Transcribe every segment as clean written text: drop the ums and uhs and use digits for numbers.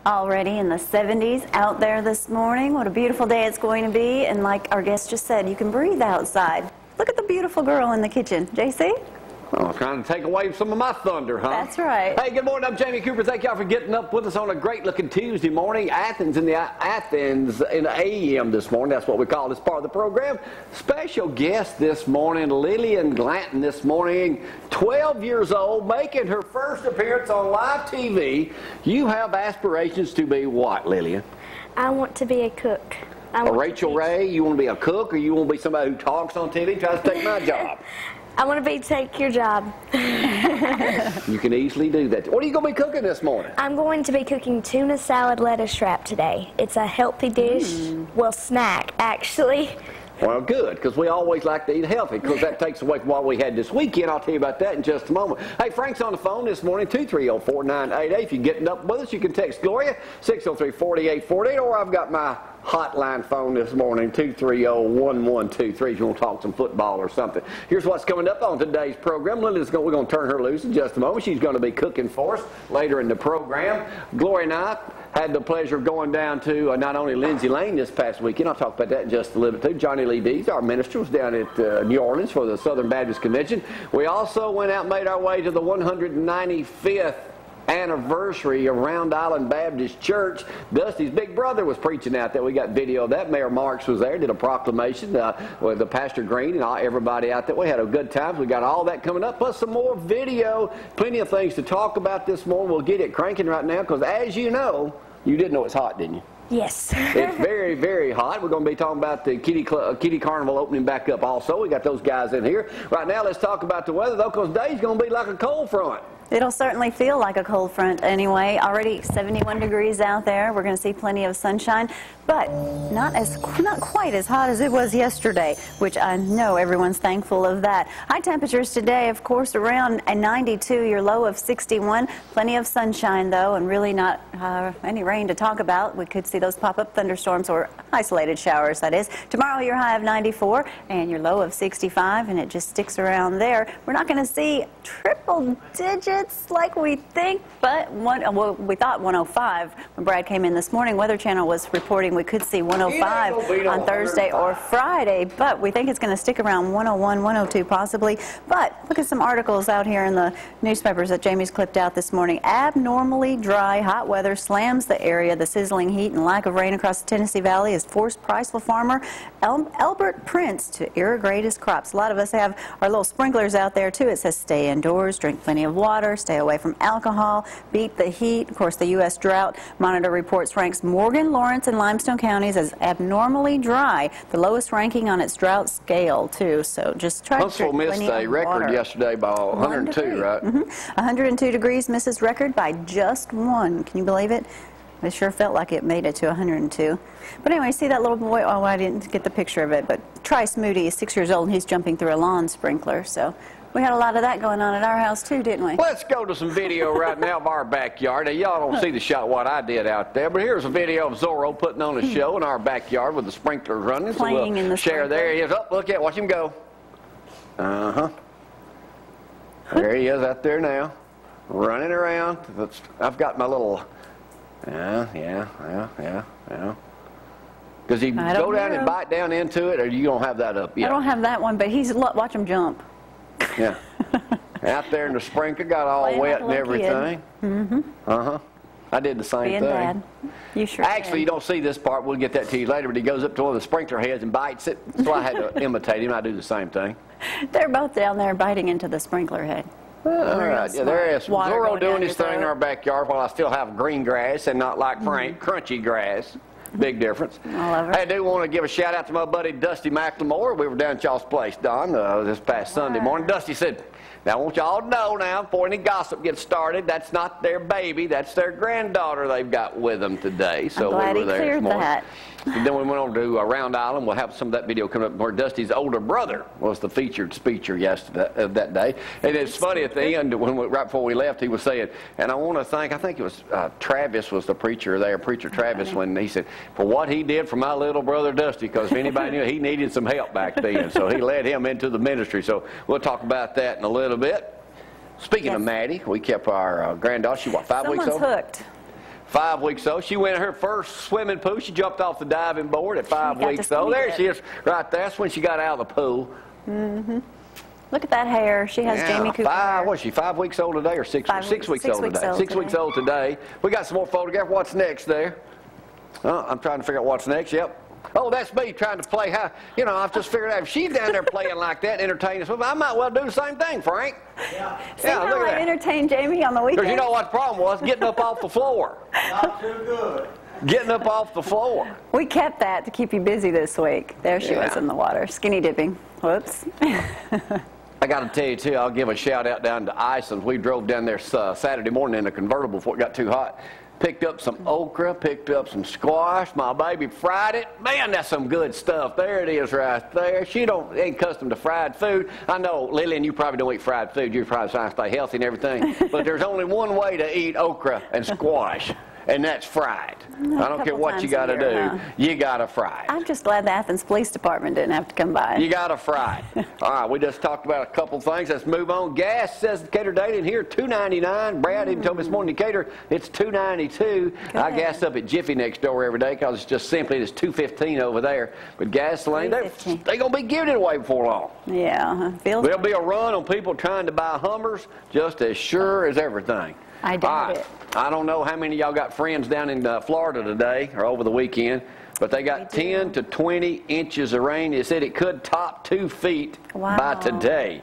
Already in the 70s out there this morning. What a beautiful day it's going to be. And like our guest just said, you can breathe outside. Look at the beautiful girl in the kitchen. JC? Oh, trying to take away some of my thunder, huh? That's right. Hey, good morning. I'm Jamie Cooper. Thank y'all for getting up with us on a great-looking Tuesday morning. Athens in the AM this morning. That's what we call this part of the program. Special guest this morning, Lillian Glanton this morning, 12 years old, making her first appearance on live TV. You have aspirations to be what, Lillian? I want to be a cook. Rachel Ray, you want to be a cook, or you want to be somebody who talks on TV, tries to take my job? I want to take your job. You can easily do that. What are you going to be cooking this morning? I'm going to be cooking tuna salad lettuce wrap today. It's a healthy dish, well, snack, actually. Well, good, because we always like to eat healthy, because that takes away from what we had this weekend. I'll tell you about that in just a moment. Hey, Frank's on the phone this morning, 230-4988. If you're getting up with us, you can text Gloria, 603-4848, or I've got my hotline phone this morning, 230-1123, if you want to talk some football or something. Here's what's coming up on today's program. We're going to turn her loose in just a moment. She's going to be cooking for us later in the program. Gloria and I had the pleasure of going down to not only Lindsay Lane this past weekend, I'll talk about that in just a little bit too. Johnny Lee Dees, our minister, was down at New Orleans for the Southern Baptist Convention. We also went out and made our way to the 195th anniversary of Round Island Baptist Church. Dusty's big brother was preaching out there. We got video of that. Mayor Marks was there, did a proclamation with the Pastor Green and everybody out there. We had a good time. We got all that coming up, plus some more video. Plenty of things to talk about this morning. We'll get it cranking right now, because as you know, you did know it's hot, didn't you? Yes. It's very, very hot. We're going to be talking about the Kitty Carnival opening back up also. We got those guys in here. Right now, let's talk about the weather, though, because today's going to be like a cold front. It'll certainly feel like a cold front anyway. Already 71 degrees out there. We're going to see plenty of sunshine, but not quite as hot as it was yesterday, which I know everyone's thankful of that. High temperatures today, of course, around 92, your low of 61. Plenty of sunshine, though, and really not any rain to talk about. We could see those pop-up thunderstorms or isolated showers, that is. Tomorrow, your high of 94 and your low of 65, and it just sticks around there. We're not going to see triple digits like we think, but we thought 105 when Brad came in this morning. Weather Channel was reporting we could see 105 on Thursday or Friday, but we think it's going to stick around 101, 102 possibly. But look at some articles out here in the newspapers that Jamie's clipped out this morning. Abnormally dry, hot weather slams the area. The sizzling heat and lack of rain across the Tennessee Valley has forced Priceville farmer Albert Prince to irrigate his crops. A lot of us have our little sprinklers out there too. It says stay indoors, drink plenty of water, stay away from alcohol, beat the heat. Of course, the U.S. Drought Monitor reports ranks Morgan, Lawrence, and Limestone counties as abnormally dry, the lowest ranking on its drought scale, too. So just try to drink plenty of water. Huntsville missed a record yesterday by 102, right? 102 degrees misses record by just 1. Can you believe it? It sure felt like it made it to 102. But anyway, see that little boy? Oh, I didn't get the picture of it, but Trice Moody is 6 years old, and he's jumping through a lawn sprinkler, so we had a lot of that going on at our house too, didn't we? Let's go to some video right now of our backyard. Now, y'all don't see the shot what I did out there, but here's a video of Zorro putting on a show in our backyard with the sprinklers running. Playing in the share sprinkler. There he is. Oh, look at, watch him go. There he is out there now, running around. I've got my little, yeah. Does he go down and bite down into it, or you don't have that up yet? I don't have that one, but watch him jump. Yeah. Out there in the sprinkler, got all wet and everything. I did the same thing. Dad. You sure Actually, can. you don't see this part. We'll get that to you later, but he goes up to one of the sprinkler heads and bites it. So I had to imitate him. I do the same thing. They're both down there biting into the sprinkler head. All right. Yeah, there is Zorro doing his thing in our throat. backyard while I still have green grass and not like Frank, crunchy grass. Big difference. I love it. I do want to give a shout out to my buddy Dusty McLemore. We were down at y'all's place, Don, this past Sunday morning. Dusty said, now I want y'all to know now, before any gossip gets started, that's not their baby, that's their granddaughter they've got with them today. So I'm glad we were there this morning. that. And then we went over to Round Island. We'll have some of that video coming up where Dusty's older brother was the featured speaker yesterday that day. And it's funny at the end, right before we left, he was saying, and I want to thank, I think it was Travis was the preacher there, Preacher Travis, when he said, for what he did for my little brother Dusty, because if anybody knew, he needed some help back then. So he led him into the ministry. So we'll talk about that in a little bit. Speaking of Maddie, we kept our granddaughter, she what, 5 weeks old? Someone's hooked. 5 weeks old. She went in her first swimming pool. She jumped off the diving board at 5 weeks old. There she is, right there. That's when she got out of the pool. Mm-hmm. Look at that hair. She has Jamie Cooper hair. What's she, 5 weeks old today or 6 weeks old today? 6 weeks old today. We got some more photographs. What's next there? I'm trying to figure out what's next. Yep. Oh, that's me trying to play. You know, I've just figured out if she's down there playing like that, entertaining us, I might well do the same thing, Frank. Yeah. See how I entertain Jamie on the weekend? Because you know what the problem was? Getting up off the floor. Not too good. Getting up off the floor. We kept that to keep you busy this week. There she was in the water, skinny dipping. Whoops. I got to tell you, too, I'll give a shout-out down to Iceland. We drove down there Saturday morning in a convertible before it got too hot. Picked up some okra, picked up some squash. My baby fried it. Man, that's some good stuff. There it is right there. She ain't accustomed to fried food. I know, Lillian, you probably don't eat fried food. You're probably trying to stay healthy and everything. But there's only one way to eat okra and squash, and that's fried. I don't care what you got to do. You got to fry it. I'm just glad the Athens Police Department didn't have to come by. You got to fry it. All right, we just talked about a couple things. Let's move on. Gas says Decatur Daily in here, $2.99. Brad even told me this morning, Decatur, it's $2.92. I gas up at Jiffy next door every day because it's just simply, it's $2.15 over there. But gasoline, they're going to be giving it away before long. Yeah. There'll be a run on people trying to buy Hummers just as sure as everything. I doubt it. I don't know how many of y'all got friends down in Florida today or over the weekend, but they got 10 to 20 inches of rain. They said it could top 2 feet by today.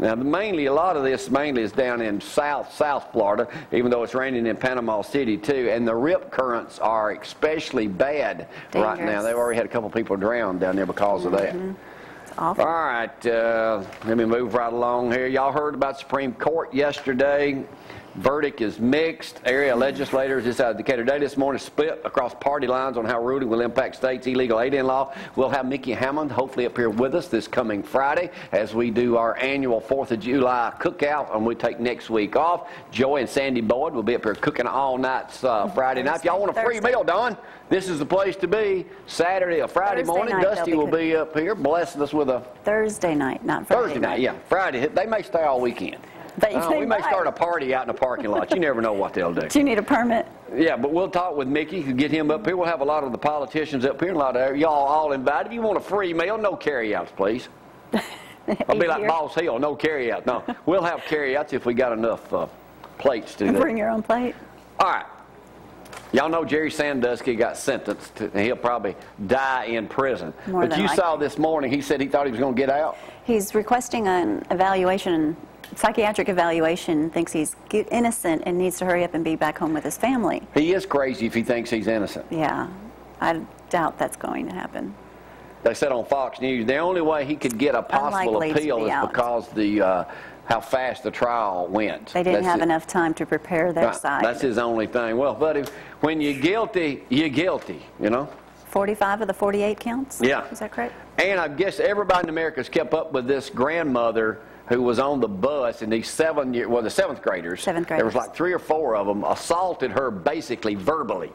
Now, a lot of this is down in South Florida, even though it's raining in Panama City, too. And the rip currents are especially bad right now. They've already had a couple people drown down there because of that. Awful. All right, let me move right along here. Y'all heard about Supreme Court yesterday. Verdict is mixed. Area legislators inside Decatur Daily this morning split across party lines on how ruling will impact states' illegal alien law. We'll have Mickey Hammond hopefully up here with us this coming Friday as we do our annual 4th of July cookout, and we take next week off. Joy and Sandy Boyd will be up here cooking all nights Friday night. If y'all want a free meal, Dawn, this is the place to be. Friday morning, Dusty will be up here blessing us with a Thursday night, not Friday. Thursday night, yeah. Friday. They may stay all weekend. We may start a party out in the parking lot. You never know what they'll do. Do you need a permit? Yeah, but we'll talk with Mickey, get him up here. We'll have a lot of the politicians up here and a lot of y'all all invited. If you want a free meal, no carry-outs, please. I'll be like Boss Hill, no carry-outs. No, we'll have carry-outs if we got enough plates to do that. Bring your own plate. All right. Y'all know Jerry Sandusky got sentenced. He'll probably die in prison. But you saw this morning, he said he thought he was going to get out. He's requesting an evaluation, psychiatric evaluation, thinks he's innocent and needs to hurry up and be back home with his family. He is crazy if he thinks he's innocent. Yeah, I doubt that's going to happen. They said on Fox News the only way he could get a possible appeal is because how fast the trial went. They didn't have enough time to prepare their side. That's his only thing. Well, buddy, when you're guilty, you know. 45 of the 48 counts? Yeah. Is that correct? And I guess everybody in America has kept up with this grandmother who was on the bus, and these the 7th graders. There was like 3 or 4 of them, assaulted her basically verbally.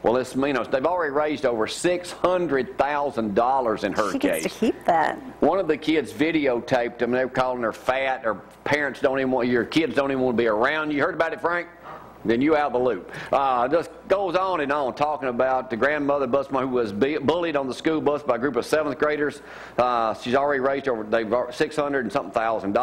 Well, they've already raised over $600,000 in her case. She gets to keep that. One of the kids videotaped them. They were calling her fat. Her parents your kids don't even want to be around you. You heard about it, Frank? Then you out of the loop. Just goes on and on, talking about the grandmother busman who was bullied on the school bus by a group of 7th graders. She's already raised over $600 and something thousand.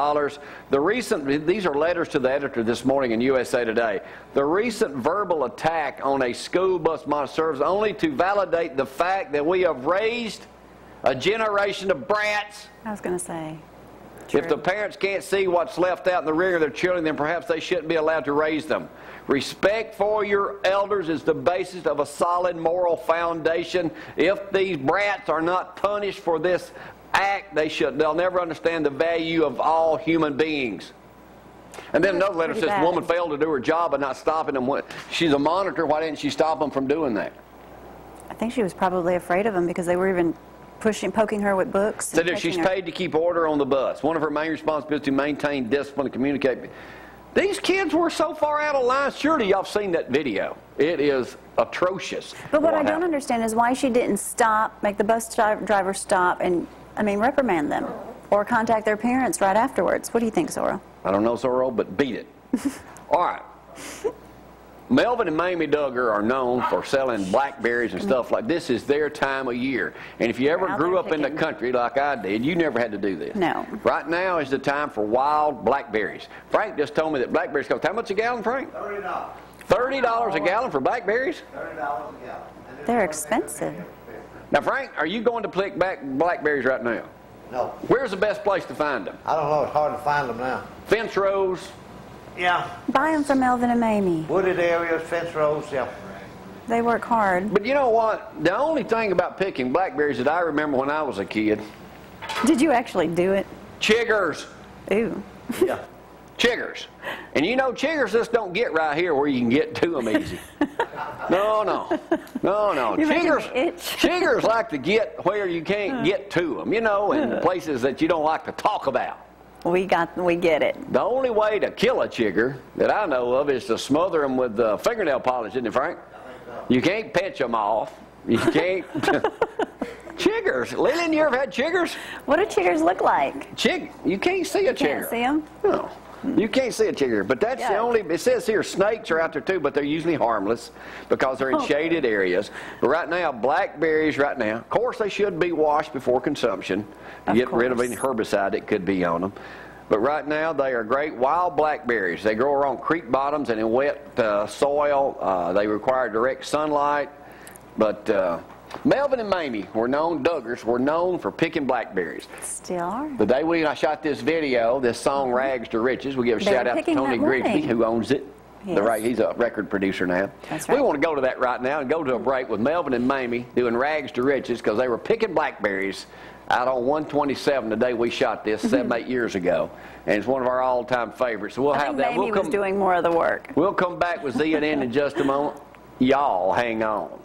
These are letters to the editor this morning in USA Today. The recent verbal attack on a school bus monitor serves only to validate the fact that we have raised a generation of brats. I was going to say. True. If the parents can't see what's left out in the rear of their children, then perhaps they shouldn't be allowed to raise them. Respect for your elders is the basis of a solid moral foundation. If these brats are not punished for this act, they'll never understand the value of all human beings. And then another letter says, the woman failed to do her job by not stopping them. She's a monitor. Why didn't she stop them from doing that? I think she was probably afraid of them because they were even poking her with books. So she's paid to keep order on the bus. One of her main responsibilities is to maintain discipline and communicate. These kids were so far out of line. Surely y'all have seen that video. It is atrocious. But what I don't understand is why she didn't stop, make the bus driver stop, and, reprimand them. Or contact their parents right afterwards. What do you think, Zorro? I don't know, Zorro, but beat it. All right. Melvin and Mamie Duggar are known for selling blackberries and stuff like this. Is their time of year. And if you ever grew up in the country like I did, you never had to do this. No. Right now is the time for wild blackberries. Frank just told me that blackberries cost how much a gallon, Frank? $30. $30 a gallon for blackberries? $30 a gallon. They're expensive. Now, Frank, are you going to pick back blackberries right now? No. Where's the best place to find them? I don't know. It's hard to find them now. Fence rows? Yeah. Buy them from Melvin and Mamie. Wooded areas, fence rows, yeah. They work hard. But you know what? The only thing about picking blackberries that I remember when I was a kid, Did you actually do it? chiggers. Ooh. Yeah. Chiggers. And you know, chiggers just don't get right here where you can get to them easy. No. You're making me itch. Chiggers like to get where you can't get to them, you know, in places that you don't like to talk about. We get it. The only way to kill a chigger that I know of is to smother them with fingernail polish, isn't it, Frank? You can't pinch them off. You can't. Chiggers. Lillian, you ever had chiggers? What do chiggers look like? You can't see a chigger. Can't see them? No. You can't see a chigger, but that's the only, it says here snakes are out there too, but they're usually harmless because they're in shaded areas. But right now, blackberries right now, of course they should be washed before consumption to get rid of any herbicide that could be on them. But right now, they are great wild blackberries. They grow around creek bottoms and in wet soil. They require direct sunlight. But Melvin and Mamie Duggars were known for picking blackberries. Still are. The day I shot this video, this song Rags to Riches, we give a shout out to Tony Grigsby, who owns it. Yes. He's a record producer now. That's right. We want to go to that right now and go to a break with Melvin and Mamie doing Rags to Riches because they were picking blackberries out on 127 the day we shot this 7-8 years ago. And it's one of our all-time favorites. So we'll have that. Mamie was doing more of the work. We'll come back with Z&N in just a moment. Y'all hang on.